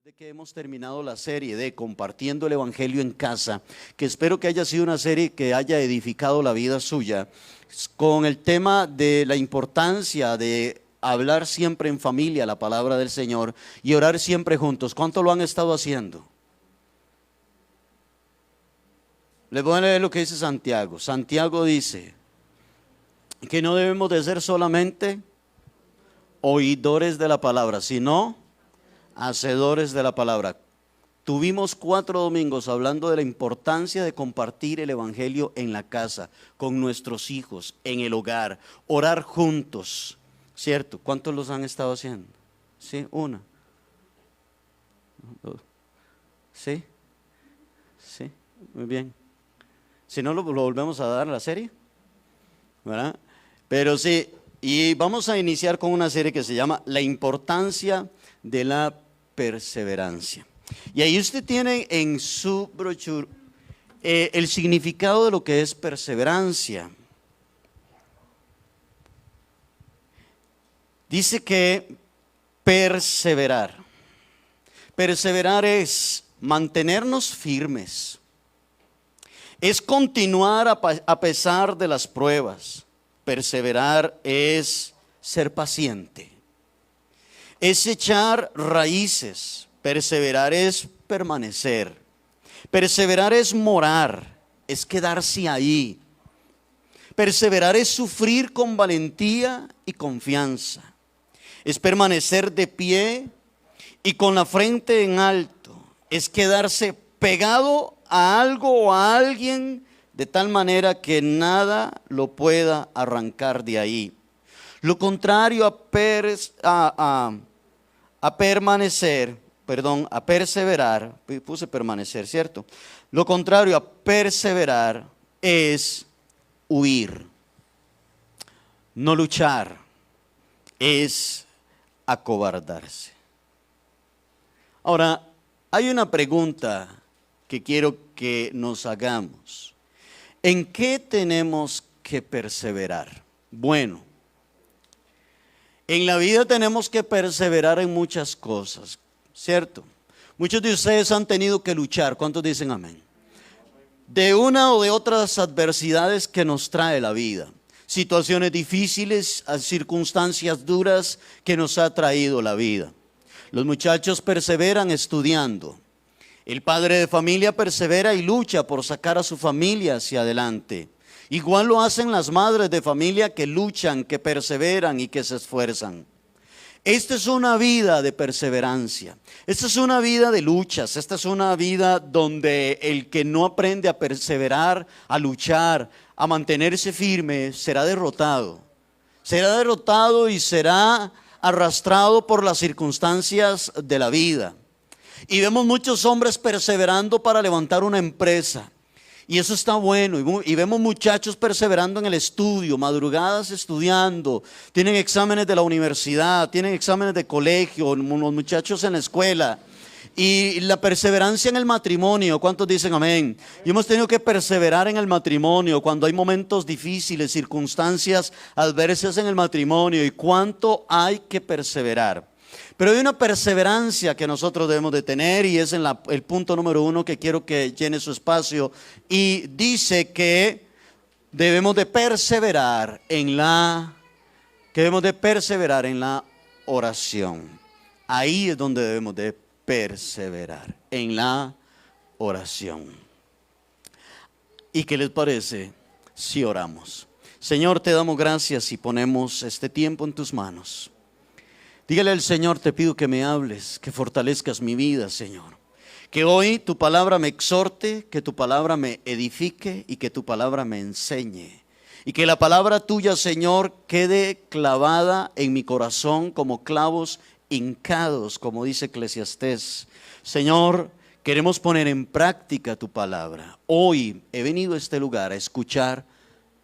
De que hemos terminado la serie de Compartiendo el Evangelio en Casa, que espero que haya sido una serie que haya edificado la vida suya, con el tema de la importancia de hablar siempre en familia la palabra del Señor y orar siempre juntos. ¿Cuánto lo han estado haciendo? Les voy a leer lo que dice Santiago. Santiago dice que no debemos de ser solamente oidores de la palabra, sino hacedores de la palabra. Tuvimos 4 domingos hablando de la importancia de compartir el evangelio en la casa, con nuestros hijos, en el hogar, orar juntos, ¿cierto? ¿Cuántos los han estado haciendo? ¿Sí? ¿Una? ¿Dos? ¿Sí? ¿Sí? Muy bien. Si no, lo volvemos a dar a la serie, ¿verdad? Pero sí, y vamos a iniciar con una serie que se llama La importancia de la perseverancia. Y ahí usted tiene en su brochure el significado de lo que es perseverancia. Dice que perseverar es mantenernos firmes, es continuar a pesar de las pruebas. Perseverar es ser paciente, es echar raíces. Perseverar es permanecer. Perseverar es morar, es quedarse ahí. Perseverar es sufrir con valentía y confianza. Es permanecer de pie y con la frente en alto. Es quedarse pegado a algo o a alguien de tal manera que nada lo pueda arrancar de ahí. Lo contrario a perseverar, puse permanecer, ¿cierto? Lo contrario a perseverar es huir, no luchar, es acobardarse. Ahora, hay una pregunta que quiero que nos hagamos. ¿En qué tenemos que perseverar? Bueno, en la vida tenemos que perseverar en muchas cosas, ¿cierto? Muchos de ustedes han tenido que luchar. ¿Cuántos dicen amén? De una o de otras adversidades que nos trae la vida. Situaciones difíciles, circunstancias duras que nos ha traído la vida. Los muchachos perseveran estudiando. El padre de familia persevera y lucha por sacar a su familia hacia adelante. Igual lo hacen las madres de familia que luchan, que perseveran y que se esfuerzan. Esta es una vida de perseverancia, esta es una vida de luchas, esta es una vida donde el que no aprende a perseverar, a luchar, a mantenerse firme, será derrotado y será arrastrado por las circunstancias de la vida. Y vemos muchos hombres perseverando para levantar una empresa. Y eso está bueno, y vemos muchachos perseverando en el estudio, madrugadas estudiando, tienen exámenes de la universidad, tienen exámenes de colegio, los muchachos en la escuela. Y la perseverancia en el matrimonio, ¿cuántos dicen amén? Y hemos tenido que perseverar en el matrimonio cuando hay momentos difíciles, circunstancias adversas en el matrimonio, y cuánto hay que perseverar. Pero hay una perseverancia que nosotros debemos de tener, y es el punto número 1 que quiero que llene su espacio, y dice que debemos de perseverar en la oración. Ahí es donde debemos de perseverar, en la oración. ¿Y qué les parece si oramos? Señor, te damos gracias y ponemos este tiempo en tus manos. Dígale al Señor, te pido que me hables, que fortalezcas mi vida, Señor. Que hoy tu palabra me exhorte, que tu palabra me edifique y que tu palabra me enseñe. Y que la palabra tuya, Señor, quede clavada en mi corazón como clavos hincados, como dice Eclesiastés. Señor, queremos poner en práctica tu palabra. Hoy he venido a este lugar a escuchar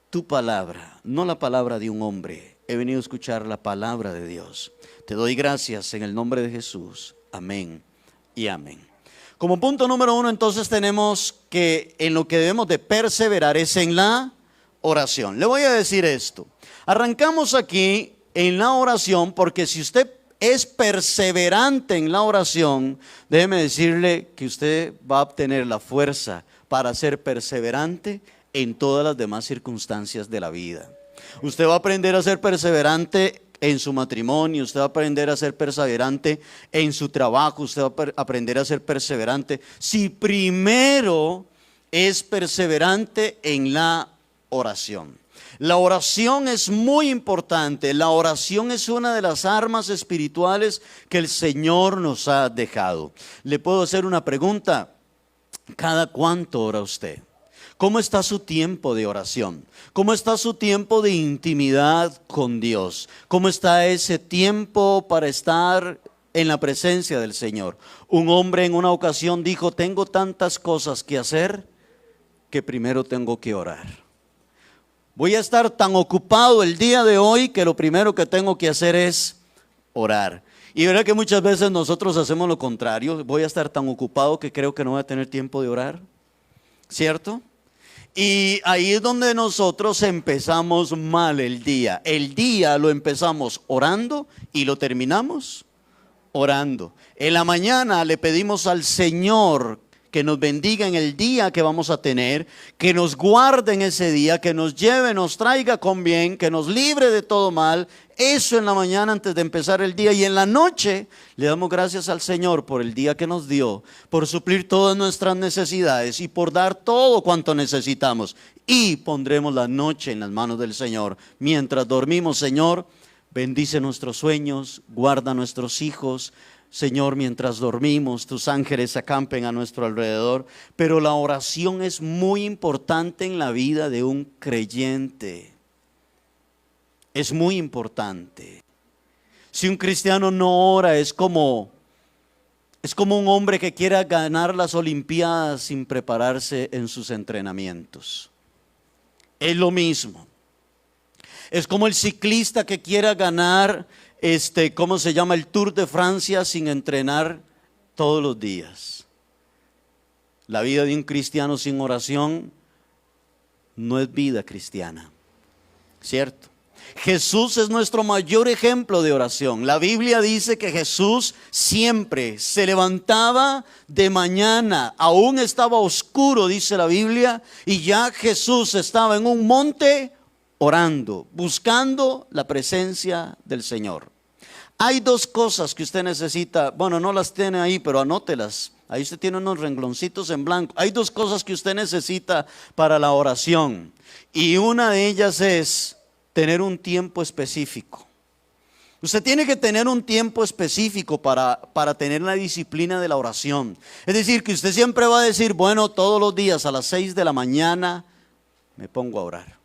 tu palabra, no la palabra de un hombre. He venido a escuchar la palabra de Dios. Te doy gracias en el nombre de Jesús. Amén y amén. Como punto número 1, entonces tenemos que en lo que debemos de perseverar es en la oración. Le voy a decir esto. Arrancamos aquí en la oración porque si usted es perseverante en la oración, déjeme decirle que usted va a obtener la fuerza para ser perseverante en todas las demás circunstancias de la vida. Usted va a aprender a ser perseverante en su matrimonio, usted va a aprender a ser perseverante en su trabajo, usted va a aprender a ser perseverante si primero es perseverante en la oración. La oración es muy importante. La oración es una de las armas espirituales que el Señor nos ha dejado. Le puedo hacer una pregunta: ¿cada cuánto ora usted? ¿Cómo está su tiempo de oración? ¿Cómo está su tiempo de intimidad con Dios? ¿Cómo está ese tiempo para estar en la presencia del Señor? Un hombre en una ocasión dijo: tengo tantas cosas que hacer que primero tengo que orar. Voy a estar tan ocupado el día de hoy que lo primero que tengo que hacer es orar. Y verá que muchas veces nosotros hacemos lo contrario. Voy a estar tan ocupado que creo que no voy a tener tiempo de orar, ¿cierto? Y ahí es donde nosotros empezamos mal el día. El día lo empezamos orando y lo terminamos orando. En la mañana le pedimos al Señor que nos bendiga en el día que vamos a tener, que nos guarde en ese día, que nos lleve, nos traiga con bien, que nos libre de todo mal. Eso en la mañana antes de empezar el día. Y en la noche le damos gracias al Señor por el día que nos dio, por suplir todas nuestras necesidades y por dar todo cuanto necesitamos. Y pondremos la noche en las manos del Señor. Mientras dormimos, Señor, bendice nuestros sueños, guarda a nuestros hijos. Señor, mientras dormimos, tus ángeles acampen a nuestro alrededor. Pero la oración es muy importante en la vida de un creyente. Es muy importante. Si un cristiano no ora, es como un hombre que quiera ganar las Olimpiadas sin prepararse en sus entrenamientos. Es lo mismo. Es como el ciclista que quiera ganar ¿cómo se llama? El Tour de Francia sin entrenar todos los días. La vida de un cristiano sin oración no es vida cristiana, ¿cierto? Jesús es nuestro mayor ejemplo de oración. La Biblia dice que Jesús siempre se levantaba de mañana, aún estaba oscuro, dice la Biblia, y ya Jesús estaba en un monte orando, buscando la presencia del Señor. Hay dos cosas que usted necesita, bueno, no las tiene ahí, pero anótelas. Ahí usted tiene unos rengloncitos en blanco. Hay dos cosas que usted necesita para la oración. Y una de ellas es tener un tiempo específico. Usted tiene que tener un tiempo específico para tener la disciplina de la oración. Es decir, que usted siempre va a decir: bueno, todos los días a las 6 de la mañana me pongo a orar.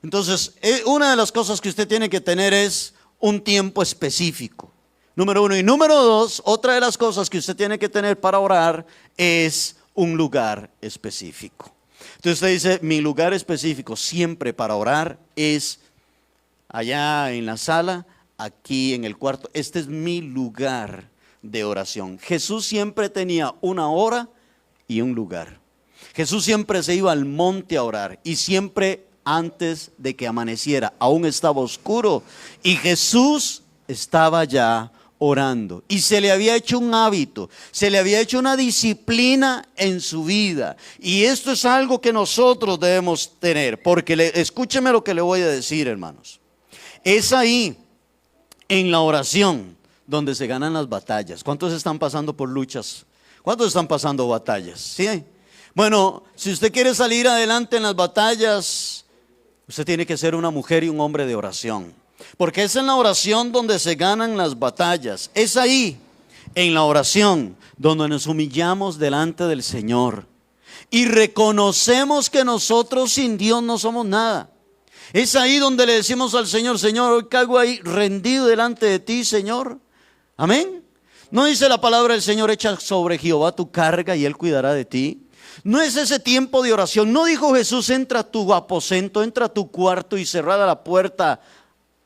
Entonces, una de las cosas que usted tiene que tener es un tiempo específico. Número uno. Y número dos, otra de las cosas que usted tiene que tener para orar es un lugar específico. Entonces usted dice: mi lugar específico siempre para orar es allá en la sala, aquí en el cuarto. Este es mi lugar de oración. Jesús siempre tenía una hora y un lugar. Jesús siempre se iba al monte a orar y siempre antes de que amaneciera, aún estaba oscuro, y Jesús estaba ya orando. Y se le había hecho un hábito, se le había hecho una disciplina en su vida. Y esto es algo que nosotros debemos tener, porque escúcheme lo que le voy a decir, hermanos. Es ahí, en la oración, donde se ganan las batallas. ¿Cuántos están pasando por luchas? ¿Cuántos están pasando batallas? ¿Sí? Bueno, si usted quiere salir adelante en las batallas, usted tiene que ser una mujer y un hombre de oración. Porque es en la oración donde se ganan las batallas. Es ahí, en la oración, donde nos humillamos delante del Señor. Y reconocemos que nosotros sin Dios no somos nada. Es ahí donde le decimos al Señor: Señor, hoy caigo ahí rendido delante de ti, Señor. Amén. ¿No dice la palabra del Señor: echa sobre Jehová tu carga y Él cuidará de ti? No es ese tiempo de oración. No dijo Jesús: entra a tu aposento, entra a tu cuarto y cerrada la puerta,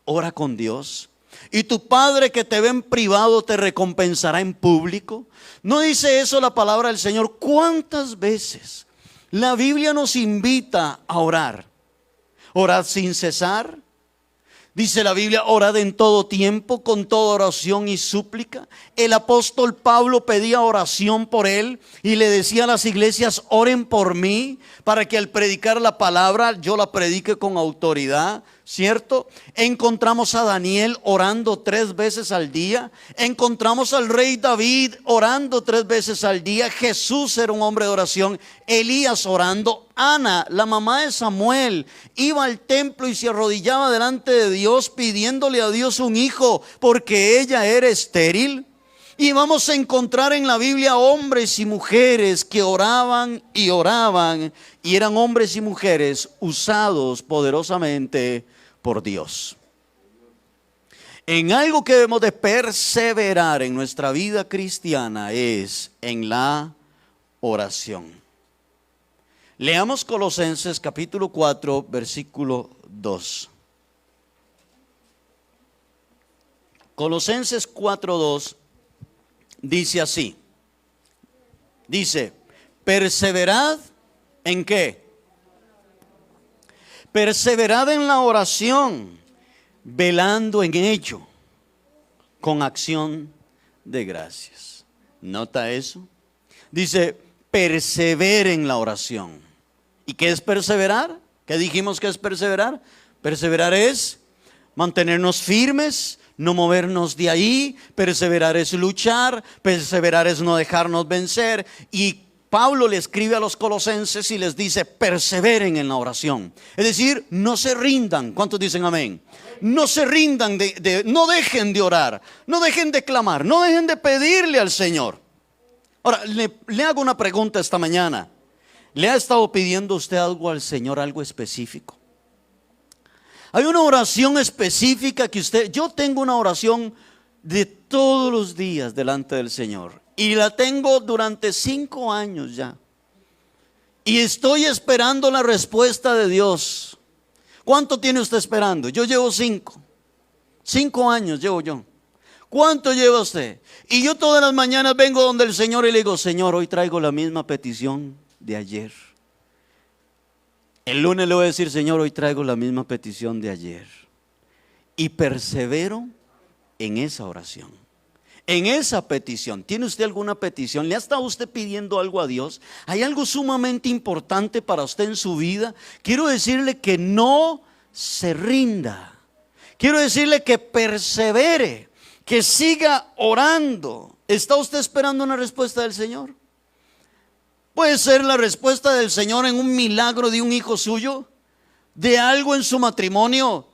ora con Dios. Y tu Padre que te ve en privado te recompensará en público. No dice eso la palabra del Señor. ¿Cuántas veces la Biblia nos invita a orar? Orad sin cesar. Dice la Biblia, orad en todo tiempo, con toda oración y súplica. El apóstol Pablo pedía oración por él y le decía a las iglesias, oren por mí, para que al predicar la palabra yo la predique con autoridad, ¿cierto? Encontramos a Daniel orando 3 veces al día. Encontramos al rey David orando 3 veces al día. Jesús era un hombre de oración. Elías orando. Ana, la mamá de Samuel, iba al templo y se arrodillaba delante de Dios pidiéndole a Dios un hijo porque ella era estéril. Y vamos a encontrar en la Biblia hombres y mujeres que oraban y oraban, y eran hombres y mujeres usados poderosamente por Dios. En algo que debemos de perseverar en nuestra vida cristiana es en la oración. Leamos Colosenses capítulo 4, versículo 2. Colosenses 4, 2 dice así. Dice, perseverad ¿en qué? Perseverad en la oración, velando en ello, con acción de gracias. ¿Nota eso? Dice, perseveren en la oración. ¿Y qué es perseverar? ¿Qué dijimos que es perseverar? Perseverar es mantenernos firmes, no movernos de ahí. Perseverar es luchar, perseverar es no dejarnos vencer. Y Pablo le escribe a los colosenses y les dice, perseveren en la oración. Es decir, no se rindan. ¿Cuántos dicen amén? No se rindan, no dejen de orar, no dejen de clamar, no dejen de pedirle al Señor. Ahora, le hago una pregunta esta mañana. ¿Le ha estado pidiendo usted algo al Señor, algo específico? Hay una oración específica que yo tengo una oración de todos los días delante del Señor. Y la tengo durante 5 años ya. Y estoy esperando la respuesta de Dios. ¿Cuánto tiene usted esperando? Yo llevo 5. 5 años llevo yo. ¿Cuánto lleva usted? Y yo todas las mañanas vengo donde el Señor y le digo, Señor, hoy traigo la misma petición de ayer. El lunes le voy a decir, Señor, hoy traigo la misma petición de ayer. Y persevero en esa oración, en esa petición. ¿Tiene usted alguna petición? ¿Le ha estado usted pidiendo algo a Dios? ¿Hay algo sumamente importante para usted en su vida? Quiero decirle que no se rinda. Quiero decirle que persevere, que siga orando. ¿Está usted esperando una respuesta del Señor? Puede ser la respuesta del Señor en un milagro de un hijo suyo, de algo en su matrimonio.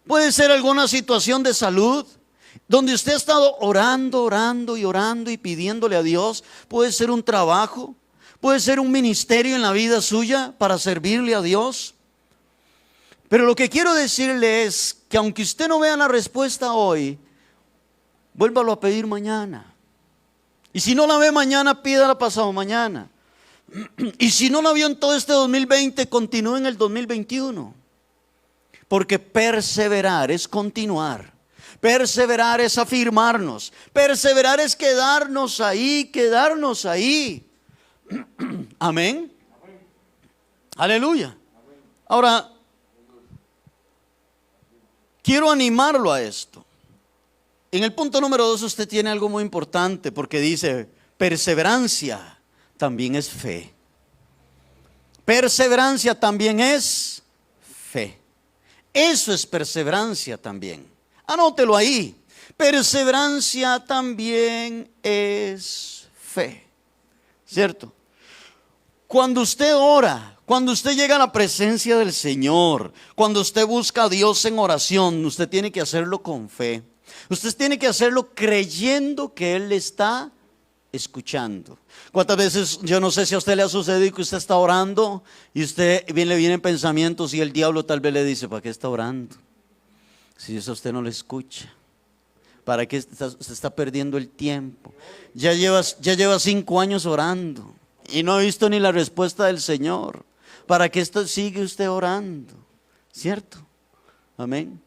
Puede ser alguna situación de salud, donde usted ha estado orando y pidiéndole a Dios. Puede ser un trabajo, puede ser un ministerio en la vida suya para servirle a Dios. Pero lo que quiero decirle es que aunque usted no vea la respuesta hoy, vuélvalo a pedir mañana. Y si no la ve mañana, pídala pasado mañana. Y si no la vio en todo este 2020, continúe en el 2021. Porque perseverar es continuar. Perseverar es afirmarnos. Perseverar es quedarnos ahí. Amén. Aleluya. Ahora, quiero animarlo a esto. En el punto número 2 usted tiene algo muy importante, porque dice, perseverancia también es fe. Perseverancia también es fe. Eso es perseverancia también. Anótelo ahí. Perseverancia también es fe. ¿Cierto? Cuando usted ora, cuando usted llega a la presencia del Señor, cuando usted busca a Dios en oración, usted tiene que hacerlo con fe. Usted tiene que hacerlo creyendo que Él le está escuchando. ¿Cuántas veces, yo no sé si a usted le ha sucedido que usted está orando y le vienen pensamientos y el diablo tal vez le dice, ¿para qué está orando? Si eso usted no le escucha, ¿para qué usted está perdiendo el tiempo? Ya lleva 5 años orando y no ha visto ni la respuesta del Señor. ¿Para qué sigue usted orando? ¿Cierto? Amén.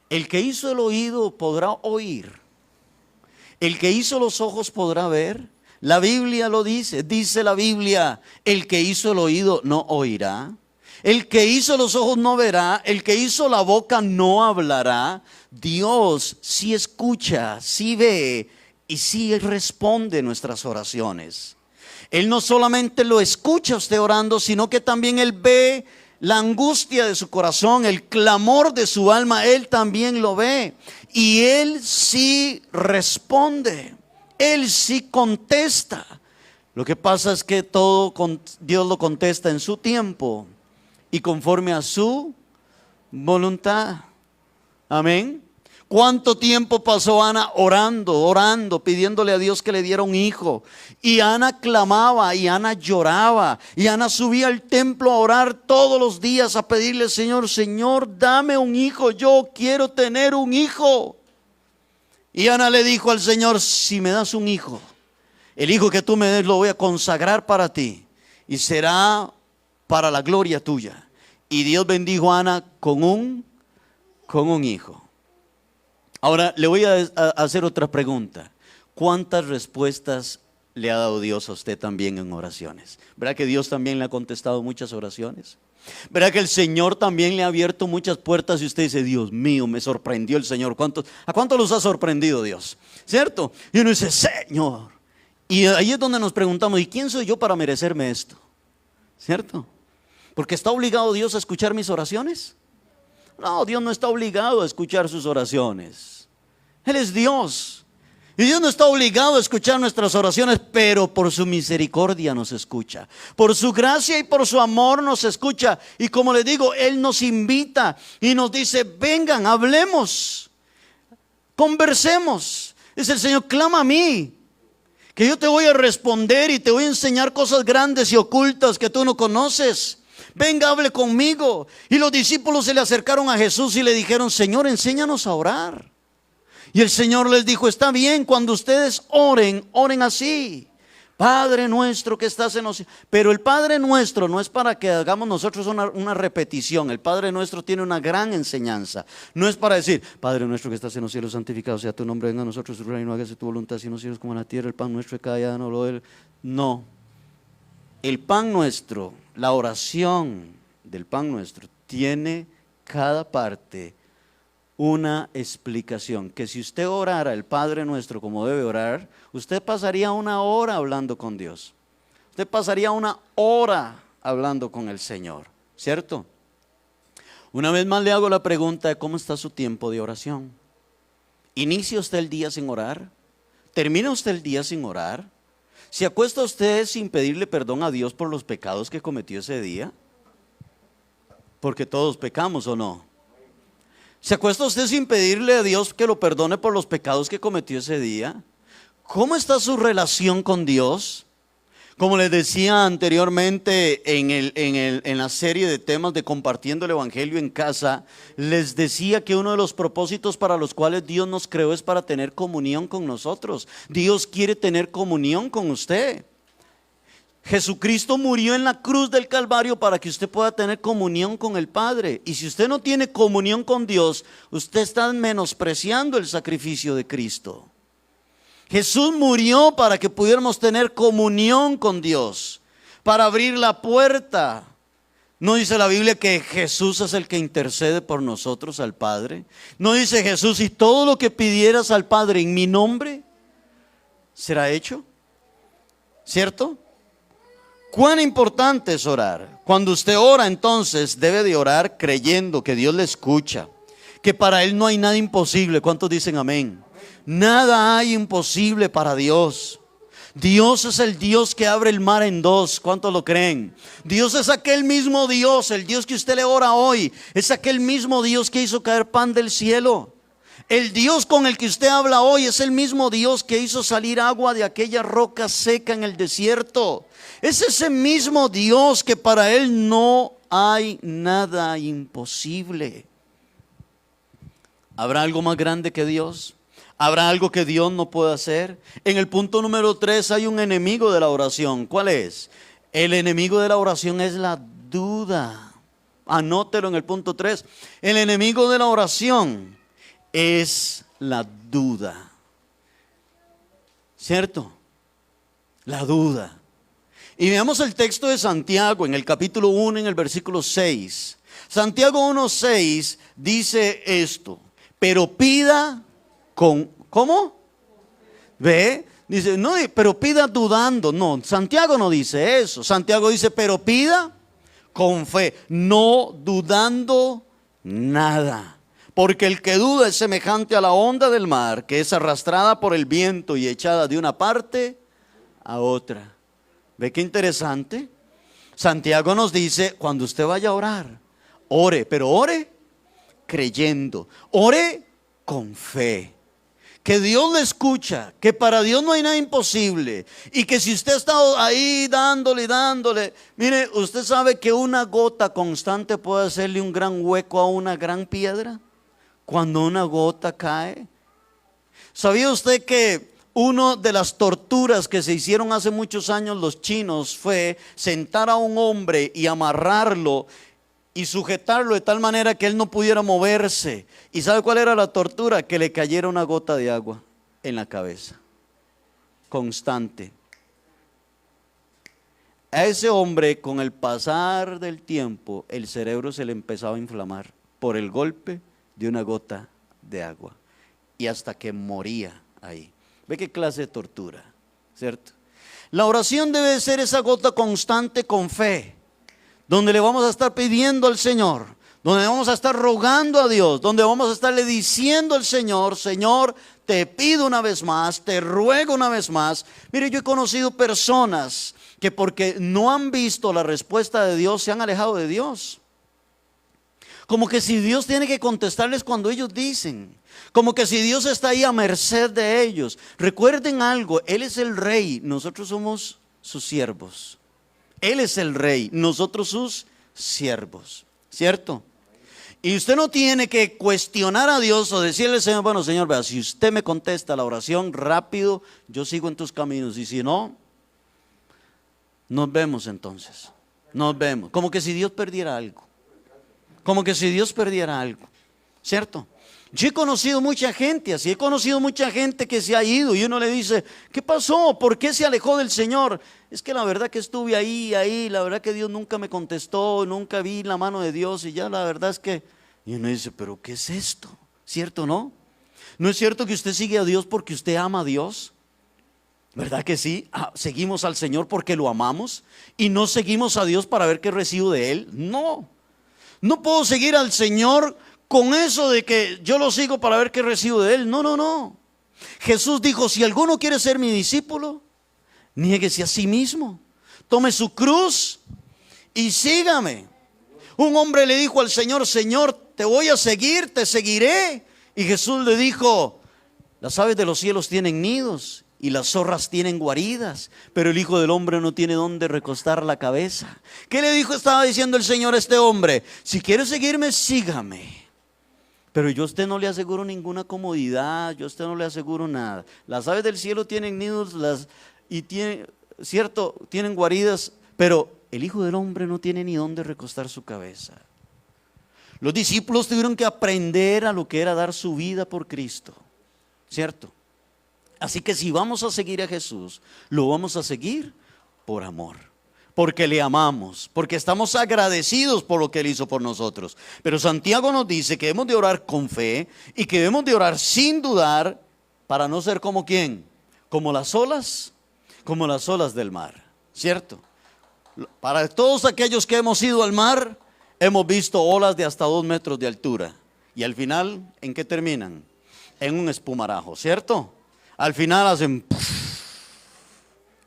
El que hizo el oído podrá oír. El que hizo los ojos podrá ver. La Biblia lo dice la Biblia, el que hizo el oído no oirá. El que hizo los ojos no verá, el que hizo la boca no hablará. Dios sí escucha, sí ve y sí responde nuestras oraciones. Él no solamente lo escucha usted orando, sino que también Él ve la angustia de su corazón, el clamor de su alma. Él también lo ve y Él sí responde, Él sí contesta. Lo que pasa es que todo Dios lo contesta en su tiempo y conforme a su voluntad. Amén. ¿Cuánto tiempo pasó Ana orando, pidiéndole a Dios que le diera un hijo? Y Ana clamaba, y Ana lloraba, y Ana subía al templo a orar todos los días a pedirle: Señor, dame un hijo, yo quiero tener un hijo. Y Ana le dijo al Señor: si me das un hijo, el hijo que tú me des lo voy a consagrar para ti y será para la gloria tuya. Y Dios bendijo a Ana con un hijo. Ahora le voy a hacer otra pregunta. ¿Cuántas respuestas le ha dado Dios a usted también en oraciones? ¿Verdad que Dios también le ha contestado muchas oraciones? ¿Verdad que el Señor también le ha abierto muchas puertas y usted dice: Dios mío, me sorprendió el Señor? ¿A cuántos los ha sorprendido Dios? ¿Cierto? Y uno dice: Señor. Y ahí es donde nos preguntamos: ¿y quién soy yo para merecerme esto? ¿Cierto? ¿Porque está obligado Dios a escuchar mis oraciones? No, Dios no está obligado a escuchar sus oraciones. Él es Dios. Y Dios no está obligado a escuchar nuestras oraciones, pero por su misericordia nos escucha. Por su gracia y por su amor nos escucha. Y como le digo, Él nos invita y nos dice: vengan, hablemos, conversemos. Dice el Señor: clama a mí, que yo te voy a responder y te voy a enseñar cosas grandes y ocultas que tú no conoces. Venga, hable conmigo. Y los discípulos se le acercaron a Jesús y le dijeron: Señor, enséñanos a orar. Y el Señor les dijo: está bien, cuando ustedes oren, oren así: Padre nuestro que estás en los cielos. Pero el Padre nuestro no es para que hagamos nosotros una repetición. El Padre nuestro tiene una gran enseñanza. No es para decir: Padre nuestro que estás en los cielos, santificado sea tu nombre, venga a nosotros tu reino, hágase tu voluntad, así en los cielos como en la tierra. El pan nuestro de cada día, no lo. No. El pan nuestro, la oración del pan nuestro, tiene cada parte una explicación. Que si usted orara el Padre nuestro como debe orar, usted pasaría una hora hablando con Dios. Usted pasaría una hora hablando con el Señor, ¿cierto? Una vez más le hago la pregunta de cómo está su tiempo de oración. ¿Inicia usted el día sin orar? ¿Termina usted el día sin orar? ¿Se acuesta usted sin pedirle perdón a Dios por los pecados que cometió ese día? Porque todos pecamos, ¿o no? ¿Se acuesta usted sin pedirle a Dios que lo perdone por los pecados que cometió ese día? ¿Cómo está su relación con Dios? Como les decía anteriormente en la serie de temas de compartiendo el Evangelio en casa, les decía que uno de los propósitos para los cuales Dios nos creó es para tener comunión con nosotros. Dios quiere tener comunión con usted. Jesucristo murió en la cruz del Calvario para que usted pueda tener comunión con el Padre. Y si usted no tiene comunión con Dios, usted está menospreciando el sacrificio de Cristo. Jesús murió para que pudiéramos tener comunión con Dios, para abrir la puerta. ¿No dice la Biblia que Jesús es el que intercede por nosotros al Padre? ¿No dice Jesús: y todo lo que pidieras al Padre en mi nombre será hecho? ¿Cierto? ¿Cuán importante es orar? Cuando usted ora, entonces debe de orar creyendo que Dios le escucha, que para Él no hay nada imposible. ¿Cuántos dicen amén? Nada hay imposible para Dios. Dios es el Dios que abre el mar en dos. ¿Cuántos lo creen? Dios es aquel mismo Dios, el Dios que usted le ora hoy, es aquel mismo Dios que hizo caer pan del cielo. El Dios con el que usted habla hoy es el mismo Dios que hizo salir agua de aquella roca seca en el desierto. Es ese mismo Dios que para Él no hay nada imposible. ¿Habrá algo más grande que Dios? ¿Habrá algo que Dios no pueda hacer? En el punto número 3 hay un enemigo de la oración. ¿Cuál es? El enemigo de la oración es la duda. Anótelo en el punto 3. El enemigo de la oración es la duda. ¿Cierto? La duda. Y veamos el texto de Santiago en el capítulo 1, en el versículo 6. Santiago 1:6 dice esto: pero pida con, ¿cómo? ¿Ve? Dice, no, pero pida dudando. No, Santiago no dice eso. Santiago dice, pero pida con fe, no dudando nada. Porque el que duda es semejante a la onda del mar, que es arrastrada por el viento y echada de una parte a otra. ¿Ve qué interesante? Santiago nos dice, cuando usted vaya a orar, ore, pero ore creyendo, ore con fe. Que Dios le escucha, que para Dios no hay nada imposible. Y que si usted ha estado ahí dándole, mire, usted sabe que una gota constante puede hacerle un gran hueco a una gran piedra. Cuando una gota cae. ¿Sabía usted que una de las torturas que se hicieron hace muchos años los chinos fue sentar a un hombre y amarrarlo y sujetarlo de tal manera que él no pudiera moverse? ¿Y sabe cuál era la tortura? Que le cayera una gota de agua en la cabeza, constante. A ese hombre, con el pasar del tiempo, el cerebro se le empezaba a inflamar por el golpe de una gota de agua, y hasta que moría ahí. ¿Ve qué clase de tortura? ¿Cierto? La oración debe ser esa gota constante con fe, donde le vamos a estar pidiendo al Señor, donde vamos a estar rogando a Dios, donde vamos a estarle diciendo al Señor, Señor, te pido una vez más, te ruego una vez más. Mire, yo he conocido personas que porque no han visto la respuesta de Dios, se han alejado de Dios. Como que si Dios tiene que contestarles cuando ellos dicen, como que si Dios está ahí a merced de ellos. Recuerden algo, Él es el rey, nosotros somos sus siervos. Él es el rey, nosotros sus siervos, ¿cierto? Y usted no tiene que cuestionar a Dios o decirle al Señor, bueno, Señor, vea, si usted me contesta la oración rápido, yo sigo en tus caminos, y si no, nos vemos entonces, nos vemos. Como que si Dios perdiera algo, como que si Dios perdiera algo, ¿cierto? Yo he conocido mucha gente así, he conocido mucha gente que se ha ido y uno le dice, ¿qué pasó? ¿Por qué se alejó del Señor? Es que la verdad que estuve ahí, la verdad que Dios nunca me contestó, nunca vi la mano de Dios y ya la verdad es que... Y uno dice, ¿pero qué es esto? ¿Cierto o no? ¿No es cierto que usted sigue a Dios porque usted ama a Dios? ¿Verdad que sí? ¿Seguimos al Señor porque lo amamos? ¿Y no seguimos a Dios para ver qué recibo de Él? No, no puedo seguir al Señor con eso de que yo lo sigo para ver qué recibo de Él. No, no, no. Jesús dijo, si alguno quiere ser mi discípulo, niéguese a sí mismo, tome su cruz y sígame. Un hombre le dijo al Señor, Señor, te voy a seguir, te seguiré. Y Jesús le dijo, las aves de los cielos tienen nidos y las zorras tienen guaridas, pero el Hijo del Hombre no tiene dónde recostar la cabeza. ¿Qué le dijo? Estaba diciendo el Señor a este hombre, si quiere seguirme, sígame. Pero yo a usted no le aseguro ninguna comodidad, yo a usted no le aseguro nada. Las aves del cielo tienen nidos tienen guaridas, pero el Hijo del Hombre no tiene ni dónde recostar su cabeza. Los discípulos tuvieron que aprender a lo que era dar su vida por Cristo, ¿cierto? Así que si vamos a seguir a Jesús, lo vamos a seguir por amor, porque le amamos, porque estamos agradecidos por lo que Él hizo por nosotros. Pero Santiago nos dice que debemos de orar con fe y que debemos de orar sin dudar, para no ser como ¿quién? Como las olas del mar, ¿cierto? Para todos aquellos que hemos ido al mar, hemos visto olas de hasta 2 metros de altura. Y al final, ¿en qué terminan? En un espumarajo, ¿cierto? Al final hacen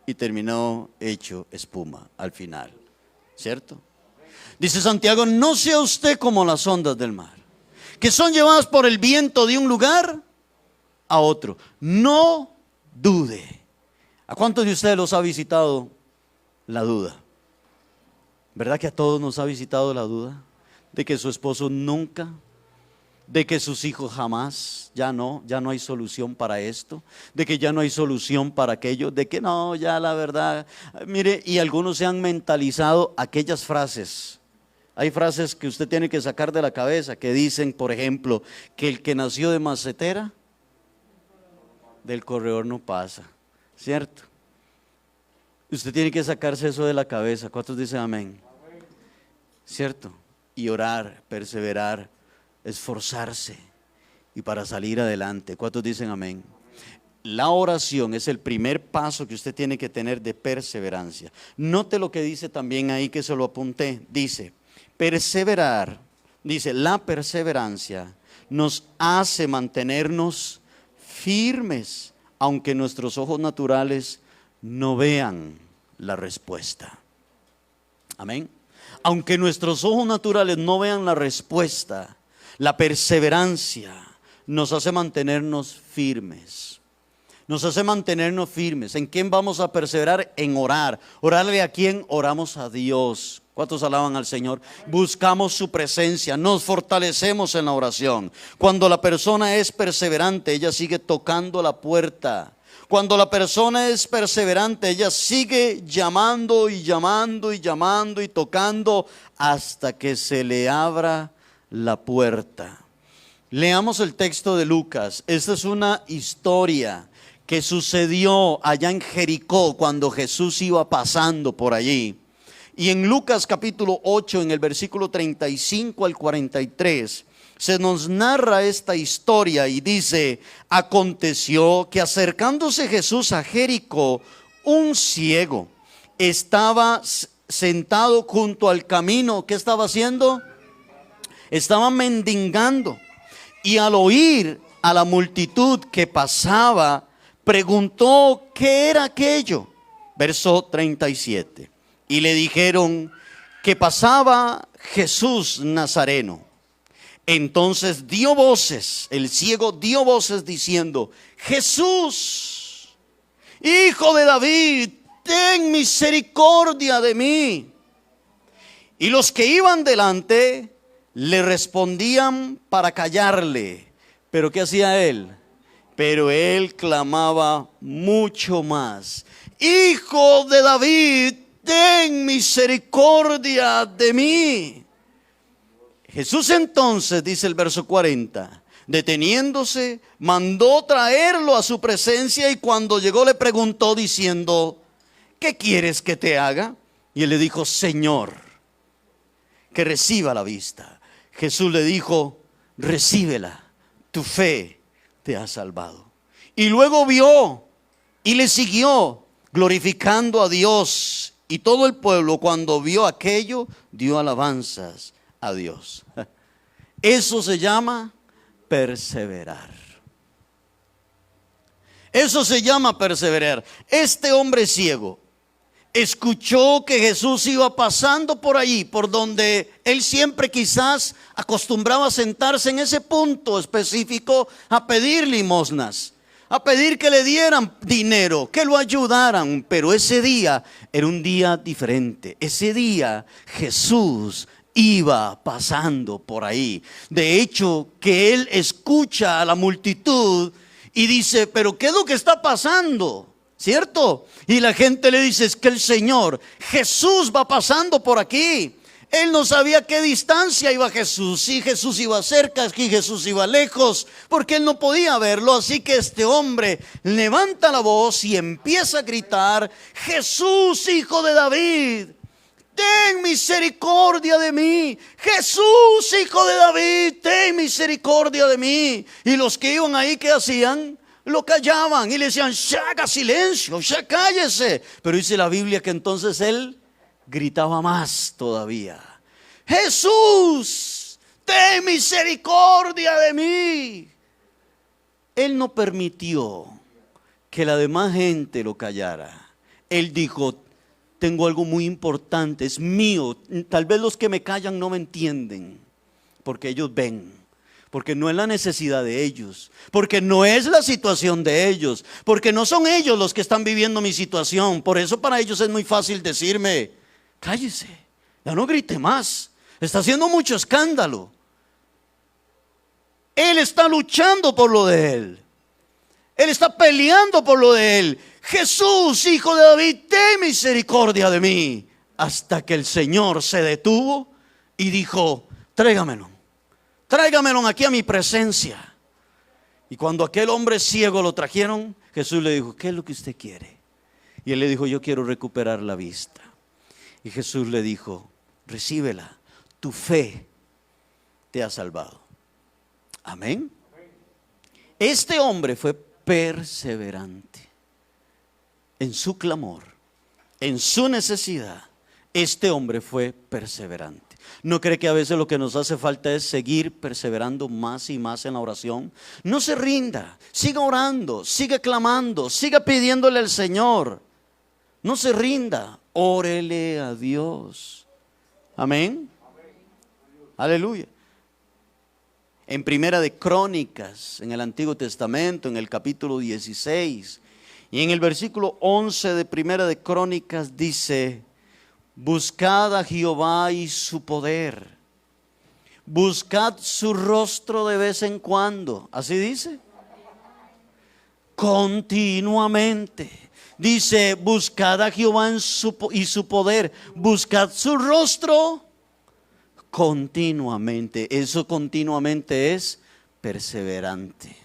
y terminó hecho espuma al final, ¿cierto? Dice Santiago, no sea usted como las ondas del mar, que son llevadas por el viento de un lugar a otro. No dude. ¿A cuántos de ustedes los ha visitado la duda? ¿Verdad que a todos nos ha visitado la duda? De que su esposo nunca, de que sus hijos jamás, ya no hay solución para esto, de que ya no hay solución para aquello, de que no, ya la verdad, mire, y algunos se han mentalizado aquellas frases. Hay frases que usted tiene que sacar de la cabeza, que dicen, por ejemplo, que el que nació de macetera, del corredor no pasa, ¿cierto? Usted tiene que sacarse eso de la cabeza. ¿Cuántos dicen amén? ¿Cierto? Y orar, perseverar, esforzarse y para salir adelante. ¿Cuántos dicen amén? La oración es el primer paso que usted tiene que tener de perseverancia. Note lo que dice también ahí, que se lo apunté. Dice, perseverar, dice, la perseverancia nos hace mantenernos firmes, aunque nuestros ojos naturales no vean la respuesta. Amén. Aunque nuestros ojos naturales no vean la respuesta, la perseverancia nos hace mantenernos firmes. Nos hace mantenernos firmes. ¿En quién vamos a perseverar? En orar. ¿Orarle a quién? Oramos a Dios. ¿Cuántos alaban al Señor? Buscamos su presencia, nos fortalecemos en la oración. Cuando la persona es perseverante, ella sigue tocando la puerta. Cuando la persona es perseverante, ella sigue llamando y llamando y llamando y tocando hasta que se le abra la puerta. Leamos el texto de Lucas. Esta es una historia que sucedió allá en Jericó cuando Jesús iba pasando por allí. Y en Lucas capítulo 8, en el versículo 35 al 43, se nos narra esta historia y dice: aconteció que acercándose Jesús a Jericó, un ciego estaba sentado junto al camino. ¿Qué estaba haciendo? Estaba mendigando. Y al oír a la multitud que pasaba, preguntó qué era aquello. Verso 37. Y le dijeron que pasaba Jesús Nazareno. Entonces dio voces, el ciego dio voces diciendo: Jesús, Hijo de David, ten misericordia de mí. Y los que iban delante le respondían para callarle. ¿Pero qué hacía él? Pero él clamaba mucho más: Hijo de David, ten misericordia de mí. Jesús entonces, dice el verso 40, deteniéndose, mandó traerlo a su presencia, y cuando llegó le preguntó diciendo: ¿qué quieres que te haga? Y él le dijo: Señor, que reciba la vista. Jesús le dijo: recíbela, tu fe te ha salvado. Y luego vio y le siguió, glorificando a Dios. Y todo el pueblo, cuando vio aquello, dio alabanzas a Dios. Eso se llama perseverar. Eso se llama perseverar. Este hombre ciego escuchó que Jesús iba pasando por allí, por donde él siempre quizás acostumbraba a sentarse en ese punto específico a pedir limosnas, a pedir que le dieran dinero, que lo ayudaran. Pero ese día era un día diferente. Ese día Jesús iba pasando por ahí. De hecho, que él escucha a la multitud y dice: pero ¿qué es lo que está pasando? ¿Cierto? Y la gente le dice: es que el Señor Jesús va pasando por aquí. Él no sabía qué distancia iba Jesús, si Jesús iba cerca, si Jesús iba lejos, porque él no podía verlo. Así que este hombre levanta la voz y empieza a gritar: Jesús, Hijo de David, ten misericordia de mí. Jesús, Hijo de David, ten misericordia de mí. Y los que iban ahí, ¿qué hacían? Lo callaban y le decían: ya haga silencio, ya cállese. Pero dice la Biblia que entonces él gritaba más todavía: Jesús, ten misericordia de mí. Él no permitió que la demás gente lo callara. Él dijo: tengo algo muy importante, es mío. Tal vez los que me callan no me entienden, porque ellos ven. Porque no es la necesidad de ellos, porque no es la situación de ellos, porque no son ellos los que están viviendo mi situación. Por eso para ellos es muy fácil decirme: cállese, ya no grite más, está haciendo mucho escándalo. Él está luchando por lo de él, él está peleando por lo de él. Jesús, Hijo de David, ten misericordia de mí. Hasta que el Señor se detuvo y dijo: tráigamelo aquí a mi presencia. Y cuando aquel hombre ciego lo trajeron, Jesús le dijo: ¿qué es lo que usted quiere? Y él le dijo, yo quiero recuperar la vista. Y Jesús le dijo, recíbela, tu fe te ha salvado. Amén. Este hombre fue perseverante en su clamor, en su necesidad. Este hombre fue perseverante. ¿No cree que a veces lo que nos hace falta es seguir perseverando más y más en la oración? No se rinda, siga orando, siga clamando, siga pidiéndole al Señor. No se rinda, órele a Dios. Amén. Aleluya. En Primera de Crónicas, en el Antiguo Testamento, en el capítulo 16 y en el versículo 11 de Primera de Crónicas dice: buscad a Jehová y su poder, buscad su rostro de vez en cuando. Así dice, continuamente. Dice, buscad a Jehová y su poder, buscad su rostro continuamente. Eso continuamente es perseverante,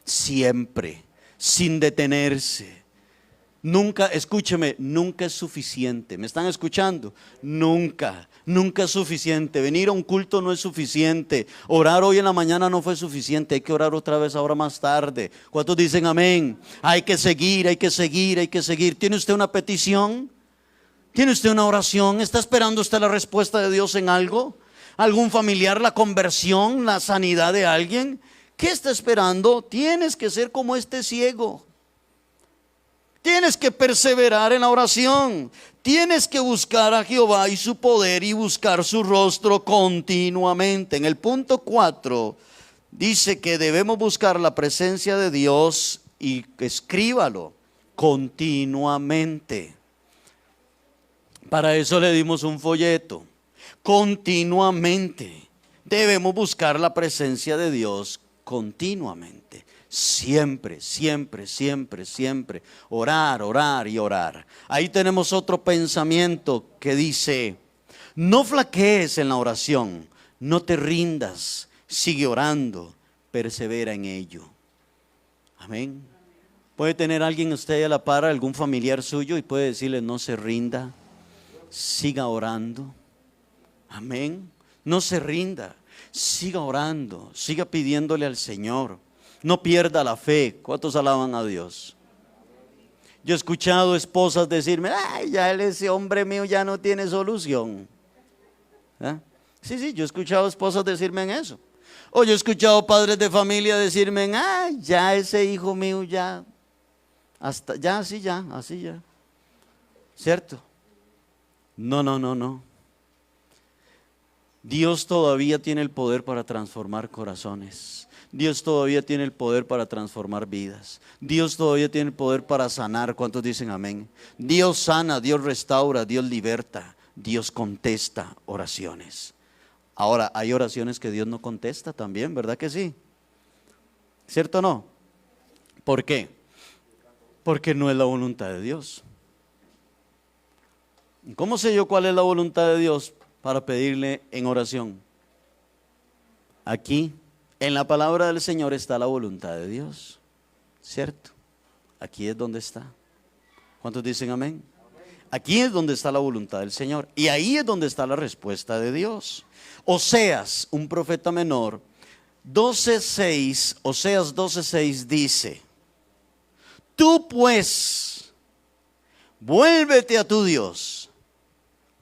siempre, sin detenerse. Nunca, escúcheme, nunca es suficiente. ¿Me están escuchando? Nunca es suficiente. Venir a un culto no es suficiente. Orar hoy en la mañana no fue suficiente. Hay que orar otra vez ahora más tarde. ¿Cuántos dicen amén? Hay que seguir, hay que seguir, hay que seguir. ¿Tiene usted una petición? ¿Tiene usted una oración? ¿Está esperando usted la respuesta de Dios en algo? ¿Algún familiar, la conversión, la sanidad de alguien? ¿Qué está esperando? Tienes que ser como este ciego. Tienes que perseverar en la oración. Tienes que buscar a Jehová y su poder y buscar su rostro continuamente. En el punto 4 dice que debemos buscar la presencia de Dios, y escríbalo, continuamente. Para eso le dimos un folleto. Continuamente. Debemos buscar la presencia de Dios continuamente. Siempre, siempre, siempre, siempre. Orar, orar y orar. Ahí tenemos otro pensamiento que dice: no flaquees en la oración, no te rindas, sigue orando, persevera en ello. Amén. Puede tener alguien usted a la par, algún familiar suyo, y puede decirle: no se rinda, siga orando. Amén. No se rinda, siga orando, siga pidiéndole al Señor. No pierda la fe. ¿Cuántos alaban a Dios? Yo he escuchado esposas decirme: ay, ya ese hombre mío ya no tiene solución. ¿Eh? Sí, yo he escuchado esposas decirme en eso. O yo he escuchado padres de familia decirme: ay, ya ese hijo mío ya, hasta ya, así ya. ¿Cierto? No. Dios todavía tiene el poder para transformar corazones. Dios todavía tiene el poder para transformar vidas. Dios todavía tiene el poder para sanar. ¿Cuántos dicen amén? Dios sana, Dios restaura, Dios liberta, Dios contesta oraciones. Ahora, hay oraciones que Dios no contesta también, ¿verdad que sí? ¿Cierto o no? ¿Por qué? Porque no es la voluntad de Dios. ¿Cómo sé yo cuál es la voluntad de Dios para pedirle en oración? Aquí, en la palabra del Señor, está la voluntad de Dios, ¿cierto? Aquí es donde está. ¿Cuántos dicen amén? Aquí es donde está la voluntad del Señor, y ahí es donde está la respuesta de Dios. Oseas, un profeta menor, Oseas 12:6 dice: tú pues, vuélvete a tu Dios,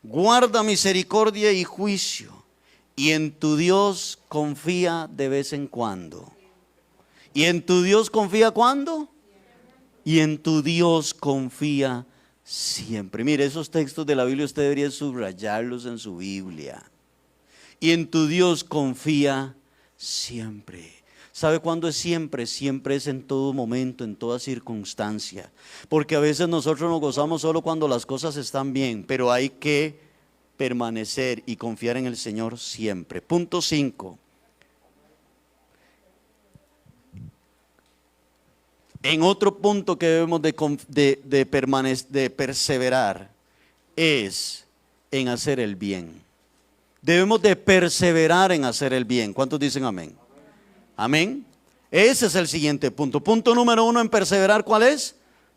guarda misericordia y juicio, y en tu Dios confía de vez en cuando. ¿Y en tu Dios confía cuándo? Y en tu Dios confía siempre. Mire, esos textos de la Biblia usted debería subrayarlos en su Biblia. Y en tu Dios confía siempre. ¿Sabe cuándo es siempre? Siempre es en todo momento, en toda circunstancia. Porque a veces nosotros nos gozamos solo cuando las cosas están bien, pero hay que permanecer y confiar en el Señor siempre. Punto 5. En otro punto que debemos de perseverar es en hacer el bien. Debemos de perseverar en hacer el bien. ¿Cuántos dicen amén? Amén. Ese es el siguiente punto. Punto número 1 en perseverar, ¿cuál es?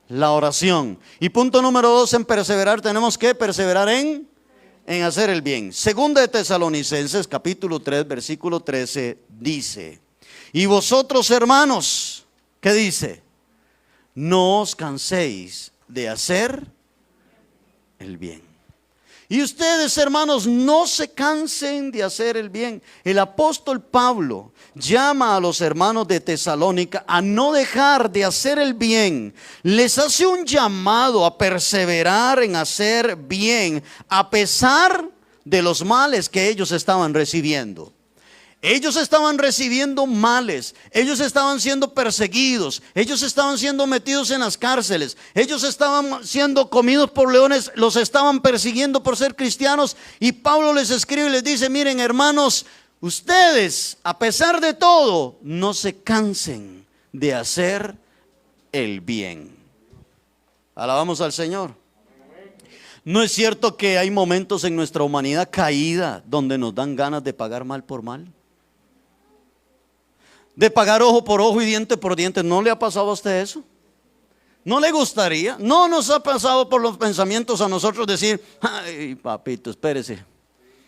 La oración. Y punto número 2 en perseverar, tenemos que perseverar en hacer el bien. Segunda de Tesalonicenses, capítulo 3, versículo 13, dice: y vosotros, hermanos, ¿qué dice? No os canséis de hacer el bien. Y ustedes, hermanos, no se cansen de hacer el bien. El apóstol Pablo llama a los hermanos de Tesalónica a no dejar de hacer el bien. Les hace un llamado a perseverar en hacer bien, a pesar de los males que ellos estaban recibiendo. Ellos estaban recibiendo males, ellos estaban siendo perseguidos, ellos estaban siendo metidos en las cárceles, ellos estaban siendo comidos por leones, los estaban persiguiendo por ser cristianos. Y Pablo les escribe y les dice: miren, hermanos, ustedes, a pesar de todo, no se cansen de hacer el bien. Alabamos al Señor. ¿No es cierto que hay momentos en nuestra humanidad caída donde nos dan ganas de pagar mal por mal? De pagar ojo por ojo y diente por diente. ¿No le ha pasado a usted eso? ¿No le gustaría? ¿No nos ha pasado por los pensamientos a nosotros decir: ay, papito, espérese,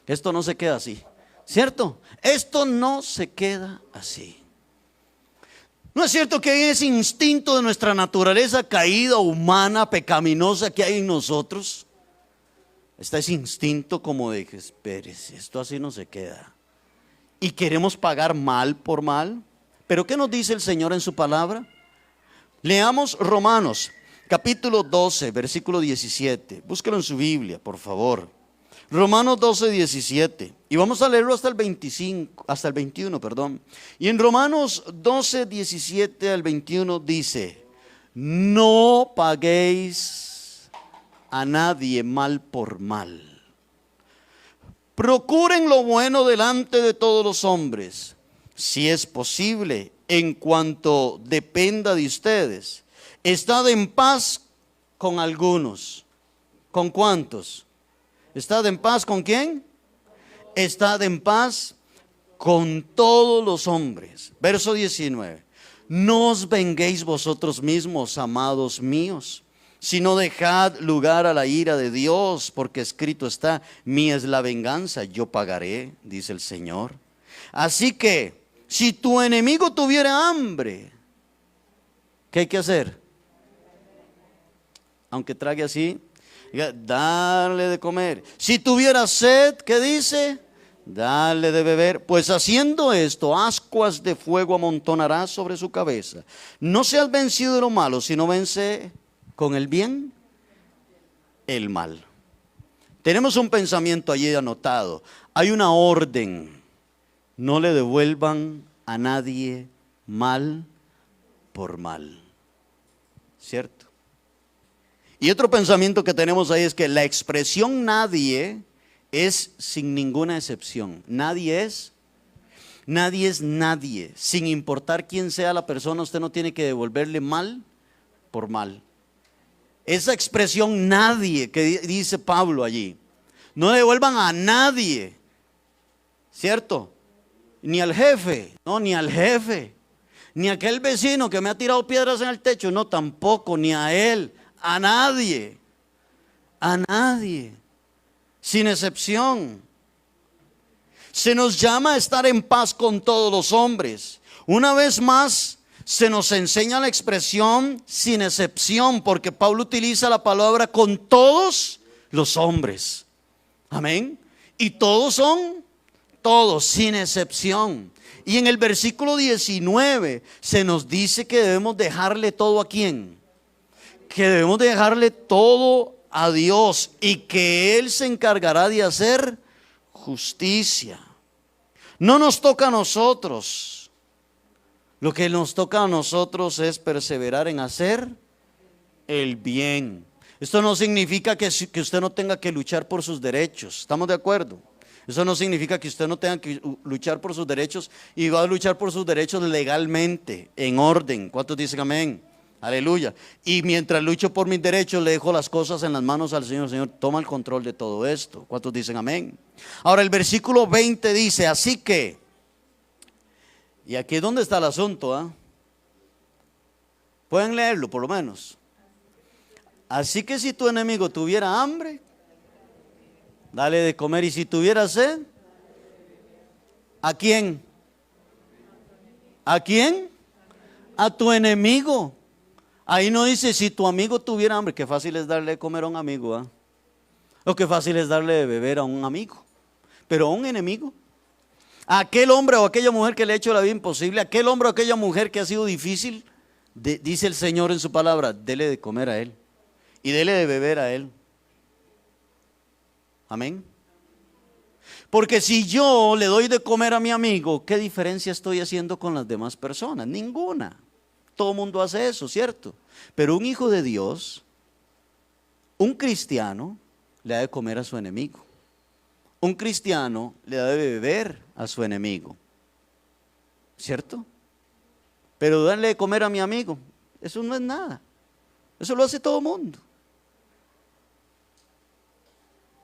esto no se queda así? ¿Cierto? Esto no se queda así. ¿No es cierto que hay ese instinto de nuestra naturaleza caída, humana, pecaminosa que hay en nosotros? Está ese instinto como de que espérese, esto así no se queda. Y queremos pagar mal por mal. Pero ¿qué nos dice el Señor en su palabra? Leamos Romanos capítulo 12, versículo 17. Búsquelo en su Biblia, por favor. Romanos 12, 17. Y vamos a leerlo hasta el 21, perdón. Y en Romanos 12, 17 al 21 dice: no paguéis a nadie mal por mal. Procuren lo bueno delante de todos los hombres, si es posible, en cuanto dependa de ustedes. Estad en paz con algunos. ¿Con cuántos? ¿Estad en paz con quién? Estad en paz con todos los hombres. Verso 19. No os venguéis vosotros mismos, amados míos, sino dejad lugar a la ira de Dios, porque escrito está: mía es la venganza, yo pagaré, dice el Señor. Así que, si tu enemigo tuviera hambre, ¿qué hay que hacer? Aunque trague así, darle de comer. Si tuviera sed, ¿qué dice? Dale de beber. Pues haciendo esto, ascuas de fuego amontonarás sobre su cabeza. No seas vencido de lo malo, sino vence con el bien el mal. Tenemos un pensamiento allí anotado. Hay una orden: no le devuelvan a nadie mal por mal. ¿Cierto? Y otro pensamiento que tenemos ahí es que la expresión nadie es sin ninguna excepción. Nadie es nadie. Sin importar quién sea la persona, usted no tiene que devolverle mal por mal. Esa expresión nadie que dice Pablo allí, no devuelvan a nadie, ¿cierto? Ni al jefe, no, ni al jefe, ni a aquel vecino que me ha tirado piedras en el techo, no, tampoco, ni a él, a nadie, sin excepción. Se nos llama a estar en paz con todos los hombres. Una vez más, se nos enseña la expresión sin excepción, porque Pablo utiliza la palabra con todos los hombres. Amén. Y todos son todos, sin excepción. Y en el versículo 19 se nos dice que debemos dejarle todo ¿a quién? Que debemos dejarle todo a Dios y que Él se encargará de hacer justicia. No nos toca a nosotros. Lo que nos toca a nosotros es perseverar en hacer el bien. Esto no significa que usted no tenga que luchar por sus derechos. ¿Estamos de acuerdo? Eso no significa que usted no tenga que luchar por sus derechos, y va a luchar por sus derechos legalmente, en orden. ¿Cuántos dicen amén? Aleluya. Y mientras lucho por mis derechos, le dejo las cosas en las manos al Señor. Señor, toma el control de todo esto. ¿Cuántos dicen amén? Ahora el versículo 20 dice: así que, y aquí es donde está el asunto, ¿eh? Pueden leerlo por lo menos. Así que si tu enemigo tuviera hambre, dale de comer. Y si tuviera sed, ¿a quién? ¿A quién? A tu enemigo. Ahí no dice si tu amigo tuviera hambre. Qué fácil es darle de comer a un amigo, ¿ah? O qué fácil es darle de beber a un amigo. Pero a un enemigo, a aquel hombre o aquella mujer que le ha hecho la vida imposible, a aquel hombre o aquella mujer que ha sido difícil, dice el Señor en su palabra, dele de comer a él y dele de beber a él. Amén. Porque si yo le doy de comer a mi amigo, ¿qué diferencia estoy haciendo con las demás personas? Ninguna. Todo el mundo hace eso, ¿cierto? Pero un hijo de Dios, un cristiano, le da de comer a su enemigo. Un cristiano le da de beber a su enemigo, ¿cierto? Pero darle de comer a mi amigo, eso no es nada. Eso lo hace todo el mundo,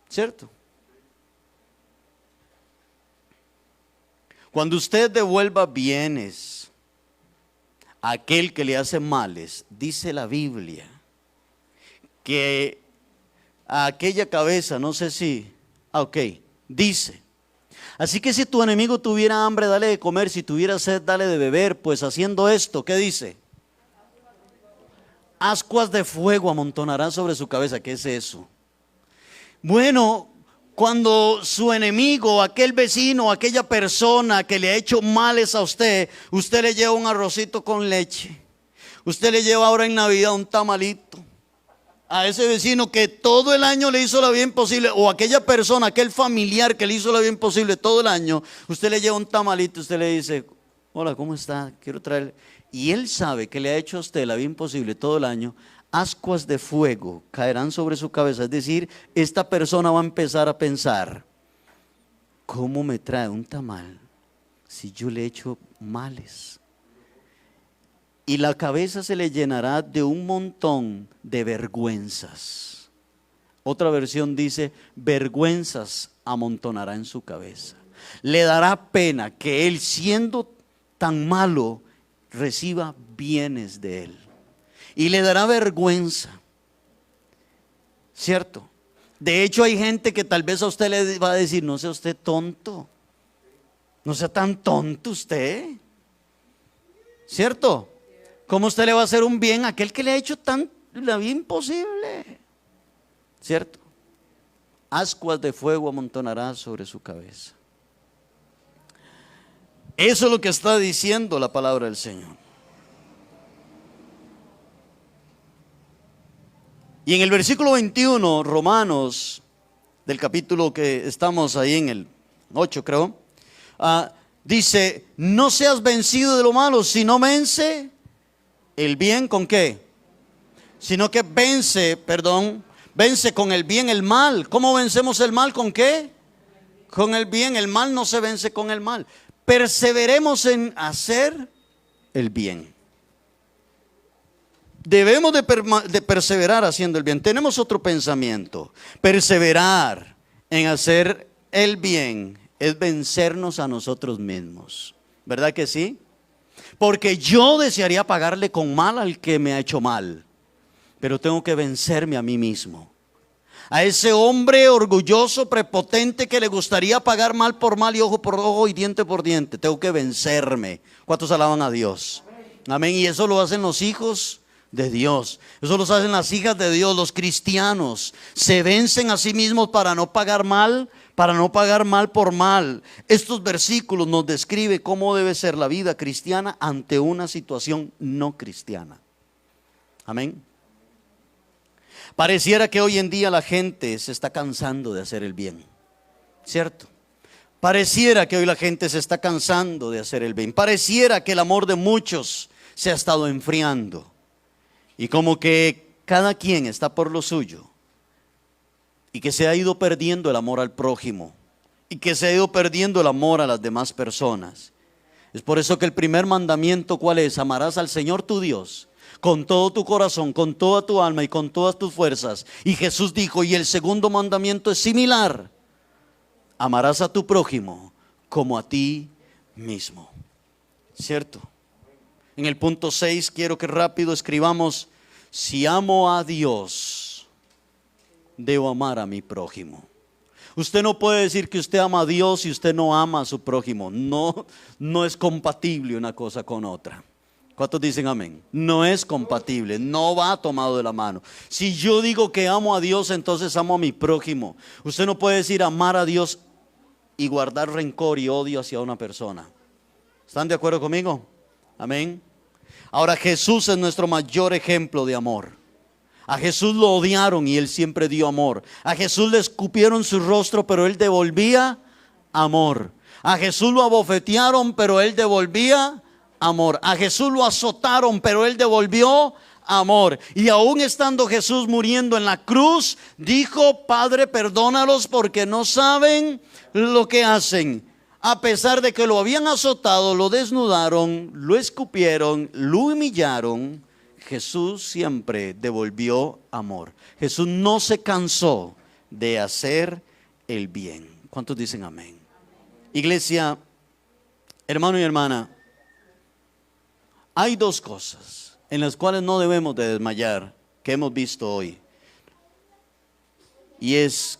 ¿cierto? Cuando usted devuelva bienes a aquel que le hace males, dice la Biblia que a aquella cabeza, no sé si, dice, así que si tu enemigo tuviera hambre, dale de comer, si tuviera sed, dale de beber, pues haciendo esto, ¿qué dice? Ascuas de fuego amontonarán sobre su cabeza. ¿Qué es eso? Bueno, cuando su enemigo, aquel vecino, aquella persona que le ha hecho males a usted, usted le lleva un arrocito con leche, usted le lleva ahora en Navidad un tamalito a ese vecino que todo el año le hizo la vida imposible, o aquella persona, aquel familiar que le hizo la vida imposible todo el año, usted le lleva un tamalito, usted le dice, hola, ¿cómo está? Quiero traerle. Y él sabe que le ha hecho a usted la vida imposible todo el año. Ascuas de fuego caerán sobre su cabeza. Es decir, esta persona va a empezar a pensar, ¿cómo me trae un tamal si yo le he hecho males? Y la cabeza se le llenará de un montón de vergüenzas. Otra versión dice, vergüenzas amontonará en su cabeza. Le dará pena que él, siendo tan malo, reciba bienes de él. Y le dará vergüenza, ¿cierto? De hecho, hay gente que tal vez a usted le va a decir, no sea usted tonto, no sea tan tonto usted, ¿cierto? ¿Cómo usted le va a hacer un bien a aquel que le ha hecho tan la vida imposible? ¿Cierto? Ascuas de fuego amontonará sobre su cabeza. Eso es lo que está diciendo la palabra del Señor. Y en el versículo 21, Romanos, del capítulo que estamos ahí en el 8 creo, dice, no seas vencido de lo malo, sino vence el bien ¿con qué? Sino que vence con el bien el mal. ¿Cómo vencemos el mal? ¿Con qué? Con el bien. El mal no se vence con el mal. Perseveremos en hacer el bien. Debemos de perseverar haciendo el bien. Tenemos otro pensamiento. Perseverar en hacer el bien es vencernos a nosotros mismos. ¿Verdad que sí? Porque yo desearía pagarle con mal al que me ha hecho mal, pero tengo que vencerme a mí mismo. A ese hombre orgulloso, prepotente, que le gustaría pagar mal por mal y ojo por ojo y diente por diente, tengo que vencerme. ¿Cuántos alaban a Dios? Amén. Y eso lo hacen los hijos de Dios, eso lo hacen las hijas de Dios. Los cristianos se vencen a sí mismos para no pagar mal por mal. Estos versículos nos describen cómo debe ser la vida cristiana ante una situación no cristiana. Amén. Pareciera que hoy en día la gente se está cansando de hacer el bien, ¿cierto? Pareciera que hoy la gente se está cansando de hacer el bien. Pareciera que el amor de muchos se ha estado enfriando. Y como que cada quien está por lo suyo. Y que se ha ido perdiendo el amor al prójimo. Y que se ha ido perdiendo el amor a las demás personas. Es por eso que el primer mandamiento, ¿cuál es? Amarás al Señor tu Dios con todo tu corazón, con toda tu alma y con todas tus fuerzas. Y Jesús dijo, y el segundo mandamiento es similar. Amarás a tu prójimo como a ti mismo. ¿Cierto? En el punto 6 quiero que rápido escribamos Si amo a Dios, debo amar a mi prójimo. Usted no puede decir que usted ama a Dios y usted no ama a su prójimo. No, no es compatible una cosa con otra. ¿Cuántos dicen amén? No es compatible, no va tomado de la mano. Si yo digo que amo a Dios, entonces amo a mi prójimo. Usted no puede decir amar a Dios y guardar rencor y odio hacia una persona. ¿Están de acuerdo conmigo? Amén. Ahora, Jesús es nuestro mayor ejemplo de amor. A Jesús lo odiaron y Él siempre dio amor. A Jesús le escupieron su rostro, pero Él devolvía amor. A Jesús lo abofetearon, pero Él devolvía amor. A Jesús lo azotaron, pero Él devolvió amor. Y aún estando Jesús muriendo en la cruz, dijo: Padre, perdónalos porque no saben lo que hacen. A pesar de que lo habían azotado, lo desnudaron, lo escupieron, lo humillaron, Jesús siempre devolvió amor. Jesús no se cansó de hacer el bien. ¿Cuántos dicen amén? Iglesia, hermano y hermana, hay dos cosas en las cuales no debemos de desmayar, que hemos visto hoy. Y es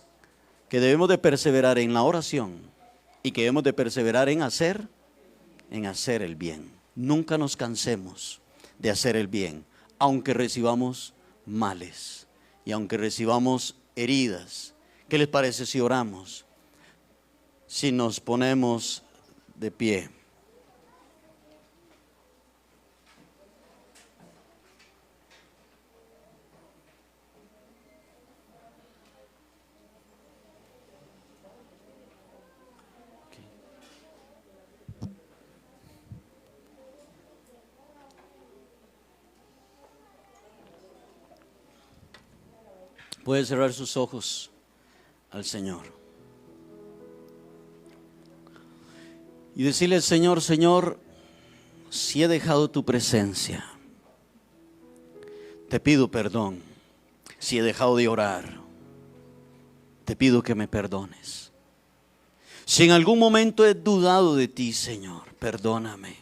que debemos de perseverar en la oración y que debemos de perseverar en hacer el bien. Nunca nos cansemos de hacer el bien, aunque recibamos males y aunque recibamos heridas. ¿Qué les parece si oramos? Si nos ponemos de pie. Puede cerrar sus ojos al Señor y decirle: Señor, Señor, si he dejado tu presencia, te pido perdón. Si he dejado de orar, te pido que me perdones. Si en algún momento he dudado de ti, Señor, perdóname.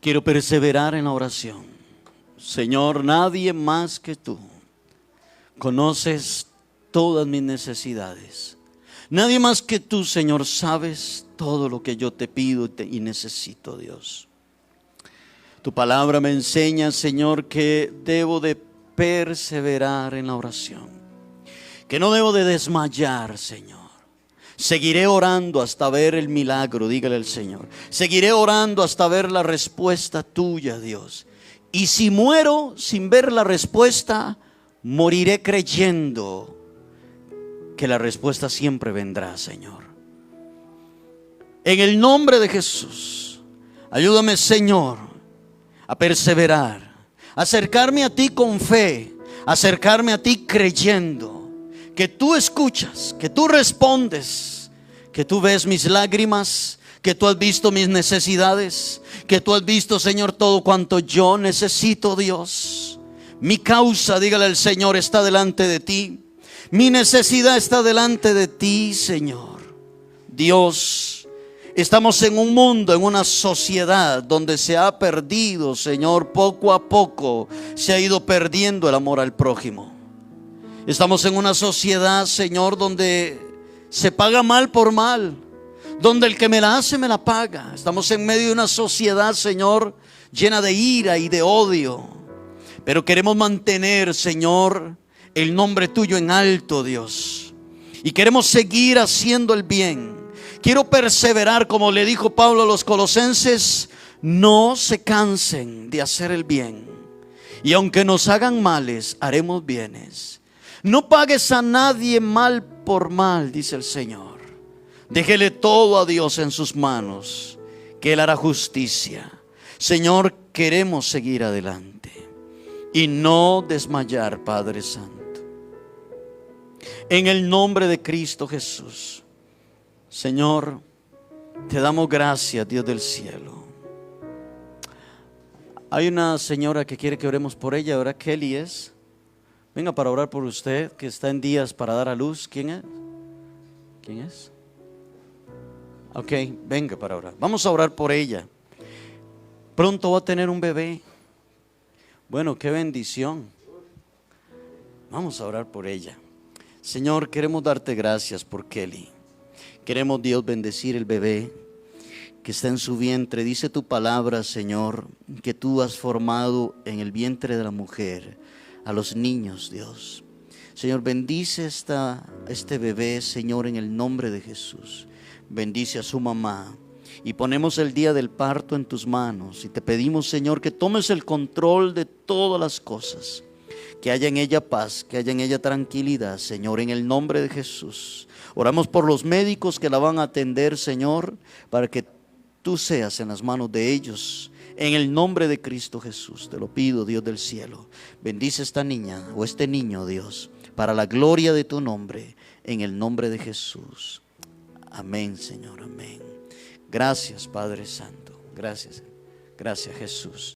Quiero perseverar en la oración. Señor, nadie más que tú conoces todas mis necesidades. Nadie más que tú, Señor, sabes todo lo que yo te pido y necesito, Dios. Tu palabra me enseña, Señor, que debo de perseverar en la oración, que no debo de desmayar, Señor. Seguiré orando hasta ver el milagro, dígale al Señor. Seguiré orando hasta ver la respuesta tuya, Dios. Y si muero sin ver la respuesta, moriré creyendo que la respuesta siempre vendrá, Señor. En el nombre de Jesús, ayúdame, Señor, a perseverar, a acercarme a ti con fe, a acercarme a ti creyendo que tú escuchas, que tú respondes, que tú ves mis lágrimas, que tú has visto mis necesidades, que tú has visto, Señor, todo cuanto yo necesito, Dios. Mi causa, dígale al Señor, está delante de ti. Mi necesidad está delante de ti, Señor. Dios, estamos en un mundo, en una sociedad donde se ha perdido, Señor, poco a poco se ha ido perdiendo el amor al prójimo. Estamos en una sociedad, Señor, donde se paga mal por mal, donde el que me la hace me la paga. Estamos en medio de una sociedad, Señor, llena de ira y de odio. Pero queremos mantener, Señor, el nombre tuyo en alto, Dios. Y queremos seguir haciendo el bien. Quiero perseverar, como le dijo Pablo a los colosenses: no se cansen de hacer el bien. Y aunque nos hagan males, haremos bienes. No pagues a nadie mal por mal, dice el Señor. Déjele todo a Dios en sus manos, que Él hará justicia. Señor, queremos seguir adelante y no desmayar, Padre Santo. En el nombre de Cristo Jesús, Señor, te damos gracias, Dios del cielo. Hay una señora que quiere que oremos por ella, ¿verdad? Kelly es. Venga para orar por usted, que está en días para dar a luz. ¿Quién es? ¿Quién es? Ok, venga para orar. Vamos a orar por ella. Pronto va a tener un bebé. Bueno, qué bendición. Vamos a orar por ella. Señor, queremos darte gracias por Kelly. Queremos, Dios, bendecir el bebé que está en su vientre. Dice tu palabra, Señor, que tú has formado en el vientre de la mujer a los niños, Dios. Señor, bendice este bebé, Señor, en el nombre de Jesús. Bendice a su mamá. Y ponemos el día del parto en tus manos. Y te pedimos, Señor, que tomes el control de todas las cosas. Que haya en ella paz, que haya en ella tranquilidad, Señor, en el nombre de Jesús. Oramos por los médicos que la van a atender, Señor, para que tú seas en las manos de ellos. En el nombre de Cristo Jesús, te lo pido, Dios del cielo. Bendice esta niña o este niño, Dios, para la gloria de tu nombre, en el nombre de Jesús. Amén, Señor, amén. Gracias, Padre Santo. Gracias, gracias, Jesús.